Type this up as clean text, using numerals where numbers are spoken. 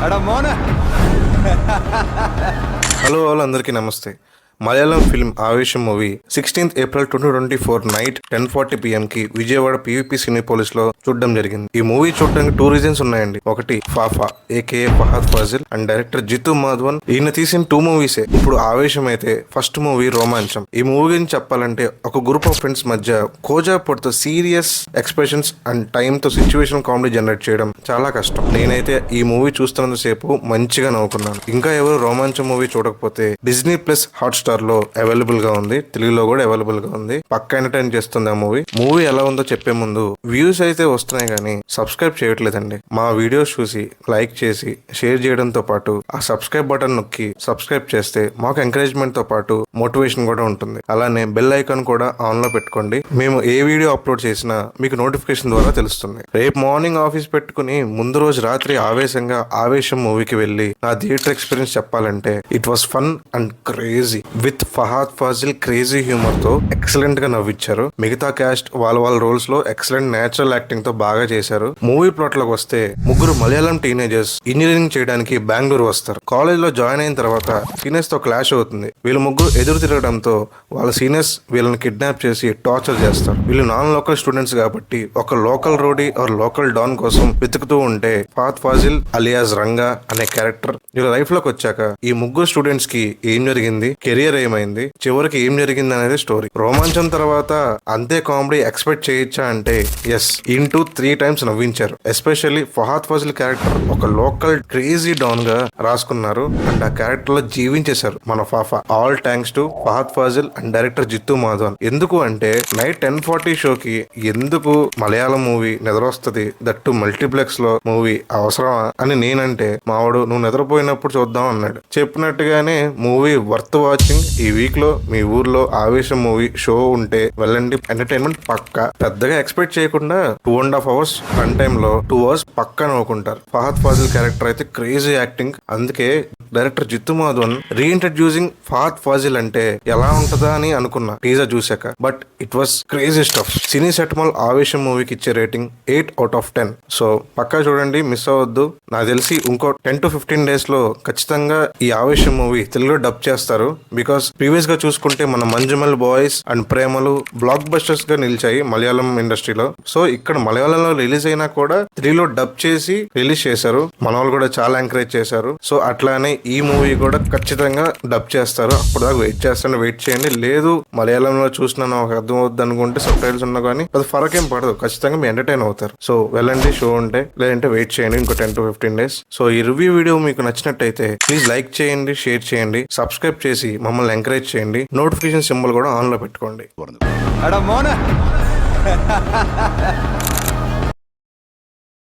Hello అందరికీ నమస్తే. Malayalam film ఆవేశం movie 16th April 2024 night 10:40 PM కి విజయవాడ పీవీపీ సినీపోలిస్ లో చూడడం జరిగింది. ఈ మూవీ చూడడానికి 2 రీజన్స్ ఉన్నాయండి. ఒకటి Fafa AKA Fahadh Faasil and director Jithu Madhavan. ఈయన తీసిన 2 మూవీసే. ఇప్పుడు ఆవేశం అయితే ఫస్ట్ మూవీ రోమాంచం. ఈ మూవీ గురించి చెప్పాలంటే ఒక గ్రూప్ ఆఫ్ ఫ్రెండ్స్ మధ్య కోజా పొడితో సీరియస్ ఎక్స్ప్రెషన్స్ అండ్ టైమ్ తో సిచ్యువేషన్ కామెడీ జనరేట్ చేయడం చాలా కష్టం. నేనైతే ఈ మూవీ చూస్తున్నంత సేపు మంచిగా నవ్వుకున్నాను. ఇంకా ఎవరు రోమాంచం మూవీ చూడకపోతే డిజ్నీ ప్లస్ హాట్స్టార్ లో అవైలబుల్ గా ఉంది, తెలుగులో కూడా అవైలబుల్ గా ఉంది. పక్కా ఎంటర్టైన్ చేస్తుంది ఆ మూవీ. మూవీ ఎలా ఉందో చెప్పే ముందు వ్యూస్ అయితే వస్తున్నాయి కానీ సబ్స్క్రైబ్ చేయట్లేదండి. మా వీడియోస్ చూసి లైక్ చేసి షేర్ చేయడంతో పాటు ఆ సబ్స్క్రైబ్ బటన్ నొక్కి సబ్స్క్రైబ్ చేస్తే మాకు ఎంకరేజ్మెంట్ తో పాటు మోటివేషన్ కూడా ఉంటుంది. అలానే బెల్ ఐకాన్ కూడా ఆన్ లో పెట్టుకోండి. మేము ఏ వీడియో అప్లోడ్ చేసినా మీకు నోటిఫికేషన్ ద్వారా తెలుస్తుంది. రేపు మార్నింగ్ ఆఫీస్ పెట్టుకుని ముందు రోజు రాత్రి ఆవేశంగా ఆవేశం మూవీకి వెళ్ళి నా థియేటర్ ఎక్స్పీరియన్స్ చెప్పాలంటే it was fun and crazy with Fahadh Faasil crazy humour తో ఎక్సలెంట్ గా నవ్వించారు. మిగతా క్యాస్ట్ వాళ్ళ రోల్స్ లో ఎక్సలెంట్ నేచురల్ యాక్టింగ్ తో బాగా చేశారు. మూవీ ప్లాట్ లోకి వస్తే ముగ్గురు మలయాళం టీనేజర్స్ ఇంజనీరింగ్ చేయడానికి బెంగళూరు వస్తారు. కాలేజ్ లో జాయిన్ అయిన తర్వాత సీనియర్స్ తో క్లాష్ అవుతుంది. వీళ్ళు ముగ్గురు ఎదురు తిరగడంతో వాళ్ళ సీనియర్స్ వీళ్ళని కిడ్నాప్ చేసి టార్చర్ చేస్తారు. వీళ్ళు నాన్ లోకల్ స్టూడెంట్స్ కాబట్టి ఒక లోకల్ రోడీ ఆర్ లోకల్ డాన్ కోసం వెతుకుతూ ఉంటే ఫహద్ ఫాజిల్ అలియాస్ రంగా అనే క్యారెక్టర్ వీళ్ళ లైఫ్ లోకి వచ్చాక ఈ ముగ్గురు స్టూడెంట్స్ కి ఏం జరిగింది, కెరియర్ ఏమైంది, చివరికి ఏం జరిగింది అనేది స్టోరీ. రోమాంచం తర్వాత అంతే కామెడీ ఎక్స్పెక్ట్ చేయొచ్చా అంటే ఎస్, 3 times నవ్వించారు. ఎస్పెషల్లీ ఫహద్ ఫాజిల్ క్యారెక్టర్ ఒక లోకల్ క్రేజీ డాన్ గా రాసుకున్నారు అండ్ ఆ క్యారెక్టర్ లో జీవించేశారు మన Fafa. All thanks to Fahadh Faasil and director Jithu Madhavan. ఎందుకు అంటే నైట్ 10:40 షోకి ఎందుకు మలయాళం మూవీ నిద్రొస్తుంది, దట్టు మల్టీప్లెక్స్ లో మూవీ అవసరమా అని నేనంటే మావాడు నువ్వు నిద్రపోయినప్పుడు చూద్దాం అన్నాడు. చెప్పినట్టుగానే మూవీ వర్త్ వాచింగ్. ఈ వీక్ లో మీ ఊర్లో ఆవేశం మూవీ షో ఉంటే వెళ్ళండి. ఎంటర్టైన్మెంట్ పక్కా. పెద్దగా ఎక్స్పెక్ట్ చేయకుండా 2.5 hours రన్ టైమ్ లో 2 hours పక్కా నవ్వుకుంటారు. ఫహద్ ఫాజిల్ క్యారెక్టర్ అయితే క్రేజీ యాక్టింగ్. అందుకే డైరెక్టర్ జిత్తు మాధవన్ రీఇంట్రడ్యూసింగ్ ఫహద్ ఫాజిల్ అంటే ఎలా ఉంటదా అని అనుకున్నా టీజర్ చూసాక. But it was crazy stuff. Cine సెట్మాల్ ఆవేశం మూవీకి ఇచ్చే రేటింగ్ 8 out of 10. సో పక్కా చూడండి, మిస్ అవ్వద్దు. నాకు తెలిసి ఇంకో 10 to 15 days లో ఖచ్చితంగా ఈ ఆవేశం మూవీ తెలుగులో డబ్ చేస్తారు. బికాస్ ప్రీవియస్ గా చూసుకుంటే మన మంజుమల్ బాయ్స్ అండ్ ప్రేమలు బ్లాక్ బస్టర్స్ గా నిలిచాయి మలయాళం ఇండస్ట్రీలో. సో ఇక్కడ మలయాళంలో రిలీజ్ అయినా కూడా తెలుగులో డబ్ చేసి రిలీజ్ చేశారు. మన వాళ్ళు కూడా చాలా ఎంకరేజ్ చేశారు. సో అట్లానే ఈ మూవీ కూడా ఖచ్చితంగా డబ్ చేస్తారు. అప్పుడు దాకా వెయిట్ చేయండి. లేదు మలయాళంలో చూసిన నాకు అర్థం అవుద్ది అనుకుంటే సబ్ టైటిల్స్ ఉన్నా కానీ అది ఫరక్ ఏం పడదు. ఖచ్చితంగా మీ ఎంటర్టైన్ అవుతారు. సో వెళ్ళండి షో ఉంటే, లేదంటే వెయిట్ చేయండి ఇంకో 10 to 15 days. సో ఈ రివ్యూ వీడియో మీకు నచ్చినట్టయితే ప్లీజ్ లైక్ చేయండి, షేర్ చేయండి, సబ్స్క్రైబ్ చేసి మమ్మల్ని ఎంకరేజ్ చేయండి. నోటిఫికేషన్ సింబల్ కూడా ఆన్ లో పెట్టుకోండి.